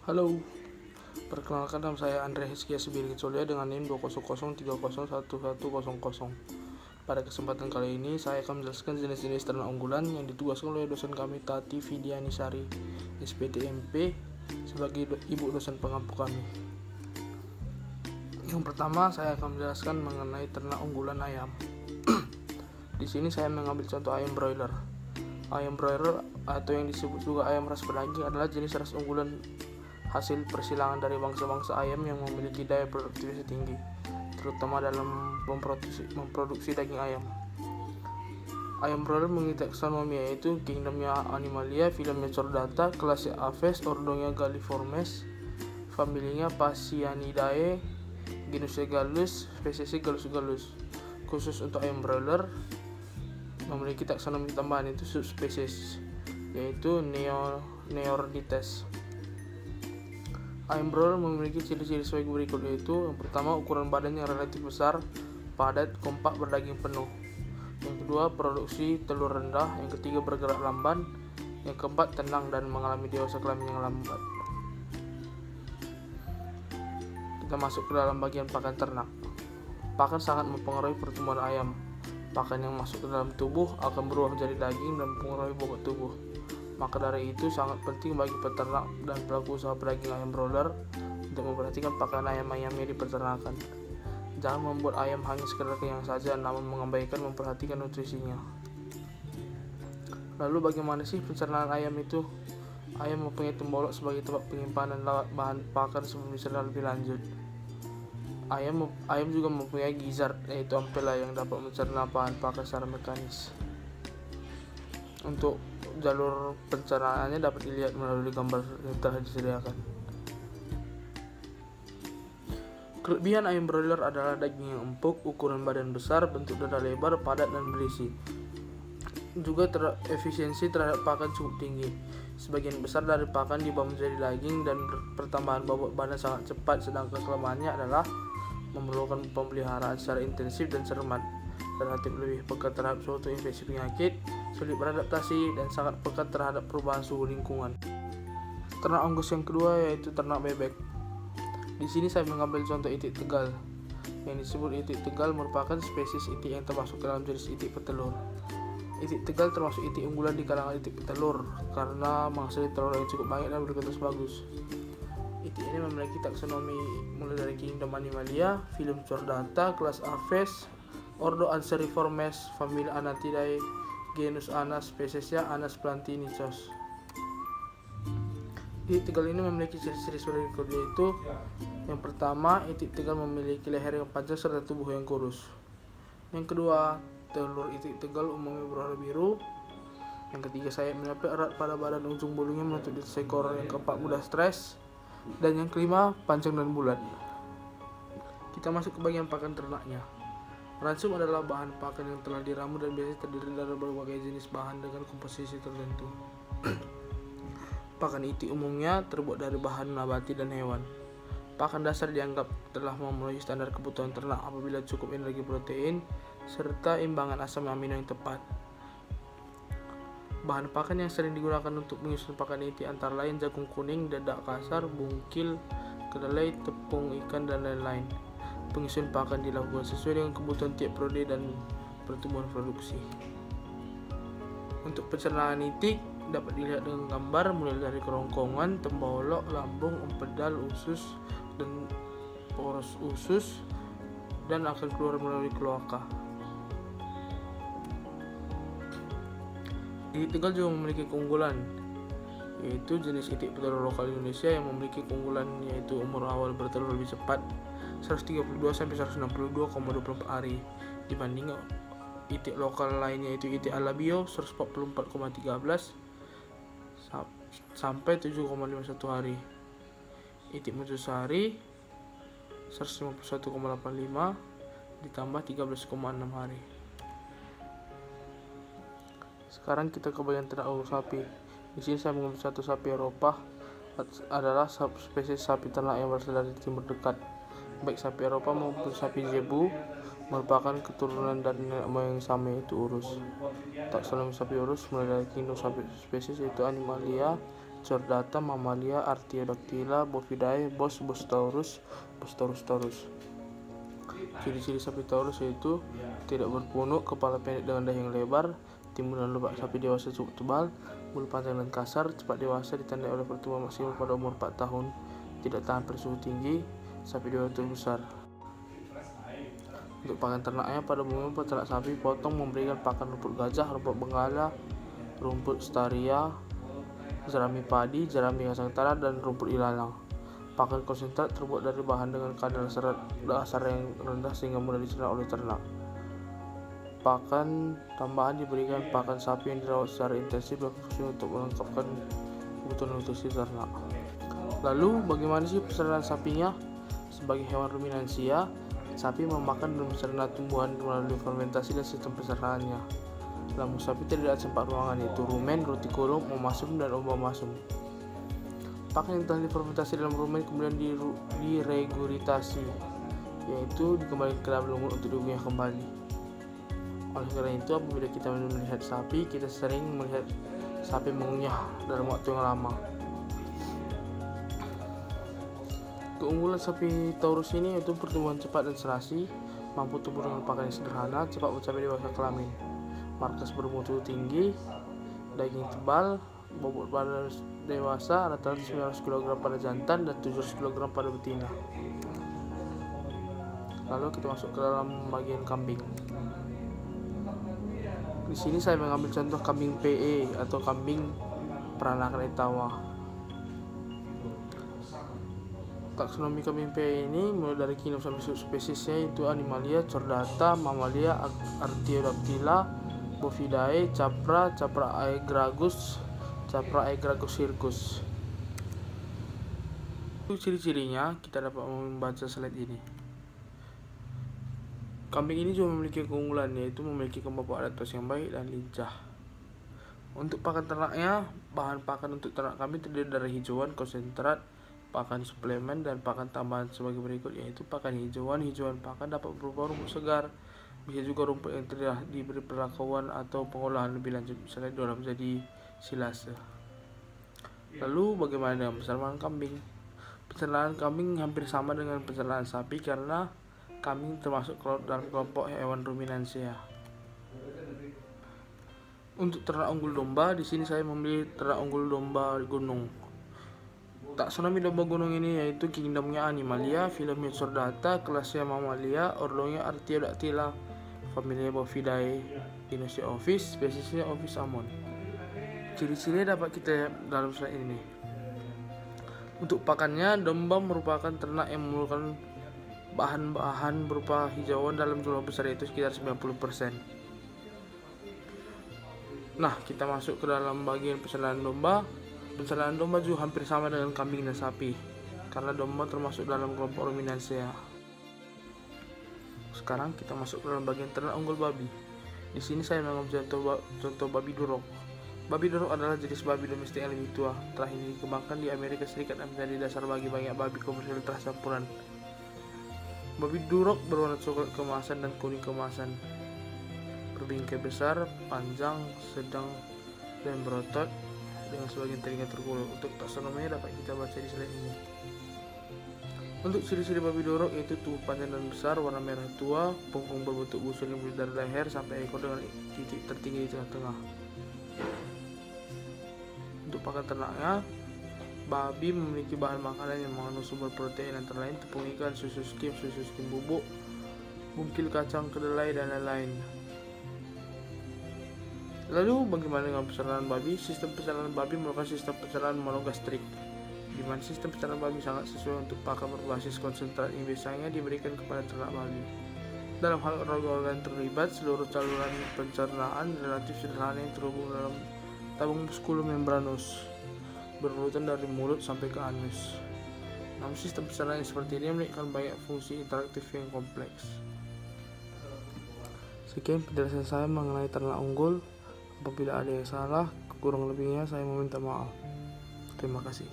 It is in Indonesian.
Halo, perkenalkan nama saya Andre Hizkia Sibirgicolia dengan NIM 20030111100. Pada kesempatan kali ini saya akan menjelaskan jenis-jenis ternak unggulan yang ditugaskan oleh dosen kami Tati Vidianisari SPTMP sebagai ibu dosen pengampu kami. Yang pertama saya akan menjelaskan mengenai ternak unggulan ayam. Di sini saya mengambil contoh ayam broiler. Ayam broiler atau yang disebut juga ayam ras pedaging adalah jenis ras unggulan hasil persilangan dari bangsa-bangsa ayam yang memiliki daya produktivitas tinggi, terutama dalam memproduksi daging ayam. Ayam broiler mengikuti taksonomi yaitu kingdomnya Animalia, filumnya Chordata, kelasnya Aves, ordonya Galliformes, familinya Phasianidae, genusnya Gallus, spesiesnya Gallus. Khusus untuk ayam broiler memiliki taksonomi tambahan itu subspesies yaitu Neordites. Ayam broiler memiliki ciri-ciri sebagai berikut, yaitu yang pertama ukuran badan yang relatif besar, padat, kompak, berdaging penuh. Yang kedua produksi telur rendah. Yang ketiga bergerak lamban. Yang keempat tenang dan mengalami dewasa kelamin yang lambat. Kita masuk ke dalam bagian pakan ternak. Pakan sangat mempengaruhi pertumbuhan ayam. Pakan yang masuk ke dalam tubuh akan berubah menjadi daging dan mempengaruhi bobot tubuh. Maka dari itu sangat penting bagi peternak dan pelaku usaha pedaging ayam broiler untuk memperhatikan pakan ayam-ayamnya di peternakan. Jangan membuat ayam hanya sekedar kenyang saja, namun mengabaikan memperhatikan nutrisinya. Lalu bagaimana sih pencernaan ayam itu? Ayam mempunyai tembolok sebagai tempat penyimpanan bahan pakan sebelum dicerna lebih lanjut. Ayam juga mempunyai gizzard, yaitu ampela yang dapat mencerna bahan pakan secara mekanis. Untuk jalur pencernaannya dapat dilihat melalui gambar yang telah disediakan. Kelebihan ayam broiler adalah daging yang empuk, ukuran badan besar, bentuk dada lebar, padat dan berisi. Juga efisiensi terhadap pakan cukup tinggi. Sebagian besar dari pakan dibawa menjadi daging dan pertambahan bobot badan sangat cepat, sedangkan kelemahannya adalah memerlukan pemeliharaan secara intensif dan cermat, relatif lebih pekat terhadap suatu infeksi penyakit, sulit beradaptasi, dan sangat pekat terhadap perubahan suhu lingkungan. Ternak unggus yang kedua yaitu ternak bebek. Di sini saya mengambil contoh itik Tegal. Yang disebut itik Tegal merupakan spesies itik yang termasuk ke dalam jenis itik petelur. Itik Tegal termasuk itik unggulan di kalangan itik petelur karena menghasilkan telur yang cukup banyak dan berkualitas bagus. Itik ini memiliki taksonomi mulai dari kingdom Animalia, filum Chordata, kelas Aves, ordo Anseriformes, familia Anatidae, genus Anas, spesiesnya Anas plantinichos. Itik Tegal ini memiliki ciri-ciri berikut, yaitu yang pertama, itik Tegal memiliki leher yang panjang serta tubuh yang kurus. Yang kedua, telur itik Tegal umumnya berwarna biru. Yang ketiga, sayapnya erat pada badan, ujung bulunya menutup di ekor. Yang keempat, mudah stres. Dan yang kelima, panjang dan bulat. Kita masuk ke bagian pakan ternaknya. Ransum adalah bahan pakan yang telah diramu dan biasanya terdiri dari berbagai jenis bahan dengan komposisi tertentu. Pakan itik umumnya terbuat dari bahan nabati dan hewan. Pakan dasar dianggap telah memenuhi standar kebutuhan ternak apabila cukup energi protein serta imbangan asam amino yang tepat. Bahan pakan yang sering digunakan untuk menyusun pakan itik antara lain jagung kuning, dadak kasar, bungkil, kedelai, tepung ikan, dan lain-lain. Penyusun pakan dilakukan sesuai dengan kebutuhan tiap periode dan pertumbuhan produksi. Untuk pencernaan itik dapat dilihat dengan gambar mulai dari kerongkongan, tembolok, lambung, empedal, usus, dan poros usus, dan akan keluar melalui kloaka. Itik Tegal juga memiliki keunggulan, yaitu jenis itik petelur lokal Indonesia yang memiliki keunggulan yaitu umur awal bertelur lebih cepat 132-162,24 hari dibanding itik lokal lainnya yaitu itik Alabio 144,13 sampai 7,51 hari. Itik Mojosari 151,85 ditambah 13,6 hari. Sekarang kita ke bagian ternak unggus sapi. Di sini saya mengambil satu sapi Eropa, adalah spesies sapi ternak yang berasal dari timur dekat. Baik sapi Eropa maupun sapi Zebu merupakan keturunan dari nenek moyang yang sama yaitu urus. Taksonomi sapi urus mulai dari kingdom sapi spesies yaitu Animalia, chordata, Mamalia, Artiodactyla, Bovidae, Bos taurus. Ciri-ciri sapi Taurus yaitu tidak berpunuk, kepala pendek dengan dahi yang lebar, timbul dan lubak sapi dewasa cukup tebal, bulu panjang dan kasar, cepat dewasa ditandai oleh pertumbuhan maksimal pada umur 4 tahun, tidak tahan pada suhu tinggi, sapi dewasa besar. Untuk pakan ternaknya, pada umumnya peternak sapi potong memberikan pakan rumput gajah, rumput benggala, rumput staria, jerami padi, jerami kacang tanah, dan rumput ilalang. Pakan konsentrat terbuat dari bahan dengan kadar serat dasar yang rendah sehingga mudah dicerna oleh ternak. Pakan tambahan diberikan pakan sapi yang dirawat secara intensif dan khusus untuk melengkapkan kebutuhan nutrisi ternak. Lalu bagaimana sih pencernaan sapinya? Sebagai hewan ruminansia, sapi memakan dan mencerna tumbuhan melalui fermentasi dan sistem pencernaannya. Lambung sapi terdiri dari 4 ruangan, yaitu rumen, rutikulum, omasum, dan ovomasum. Pakan yang telah difermentasi dalam rumen kemudian diregurgitasi, yaitu dikembalikan ke dalam lumut untuk diunyah kembali. Oleh karena itu, apabila kita melihat sapi, kita sering melihat sapi mengunyah dalam waktu yang lama. Keunggulan sapi Taurus ini yaitu pertumbuhan cepat dan serasi, mampu tumbuh dengan pakan yang sederhana, cepat mencapai dewasa kelamin, markas bermutu tinggi, daging tebal, bobot badan dewasa rata-rata 900 kg pada jantan dan 700 kg pada betina. Lalu kita masuk ke dalam bagian kambing. Di sini saya mengambil contoh kambing PE atau kambing peranakan etawa. Taksonomi kambing PE ini mulai dari genus sampai subspesiesnya yaitu Animalia, Chordata, Mamalia, Artiodactyla, Bovidae, Capra aegragus hircus. Ciri-cirinya kita dapat membaca slide ini. Kambing ini juga memiliki keunggulan, yaitu memiliki kemampuan adaptasi yang baik dan lincah. Untuk pakan ternaknya, bahan pakan untuk ternak kambing terdiri dari hijauan, konsentrat, pakan suplemen, dan pakan tambahan sebagai berikut, yaitu pakan hijauan. Hijauan pakan dapat berupa rumput segar, bisa juga rumput yang telah diberi perlakuan atau pengolahan lebih lanjut, misalnya diolah menjadi silase. Lalu bagaimana dengan pencernaan kambing? Pencernaan kambing hampir sama dengan pencernaan sapi karena kambing termasuk dalam kelompok hewan ruminansia. Untuk ternak unggul domba, di sini saya memilih ternak unggul domba gunung. Taksonomi domba gunung ini yaitu kingdomnya Animalia, filumnya Chordata, kelasnya Mamalia, ordonya Artiodactyla, familia Bovidae, genusnya Ovis, spesiesnya Ovis amon. Ciri-ciri dapat kita lihat dalam slide ini. Untuk pakannya, domba merupakan ternak yang memerlukan bahan-bahan berupa hijauan dalam jumlah besar, yaitu sekitar 90%. Nah, kita masuk ke dalam bagian pencernaan domba. Pencernaan domba juga hampir sama dengan kambing dan sapi karena domba termasuk dalam kelompok ruminansia. Sekarang kita masuk ke dalam bagian ternak unggul babi. Di sini saya mengambil contoh babi durok. Babi durok adalah jenis babi domestik yang lebih tua. Telah ini dikembangkan di Amerika Serikat dan menjadi dasar bagi banyak babi komersial campuran. Babi durok berwarna coklat keemasan dan kuning keemasan, berbingkai besar, panjang, sedang, dan berotot dengan sebagian telinga terkulur. Untuk taksonominya dapat kita baca di slide ini. Untuk ciri-ciri babi durok yaitu tubuh panjang dan besar, warna merah tua, punggung berbentuk busur yang mulai dari leher sampai ekor dengan titik tertinggi di tengah-tengah. Untuk pakan ternaknya, babi memiliki bahan makanan yang mengandung sumber protein antara lain tepung ikan, susu skim bubuk, bungkil kacang kedelai, dan lain-lain. Lalu bagaimana dengan pencernaan babi? Sistem pencernaan babi merupakan sistem pencernaan monogastrik, di mana sistem pencernaan babi sangat sesuai untuk pakan berbasis konsentrat yang biasanya diberikan kepada ternak babi. Dalam hal organ-organ terlibat, seluruh saluran pencernaan relatif sederhana yang terhubung dalam tabung musculum membranus, berurutan dari mulut sampai ke anus. Namun sistem pencernaan yang seperti ini memiliki banyak fungsi interaktif yang kompleks. Sekian penjelasan saya mengenai ternak unggul. Apabila ada yang salah, kurang lebihnya saya meminta maaf. Terima kasih.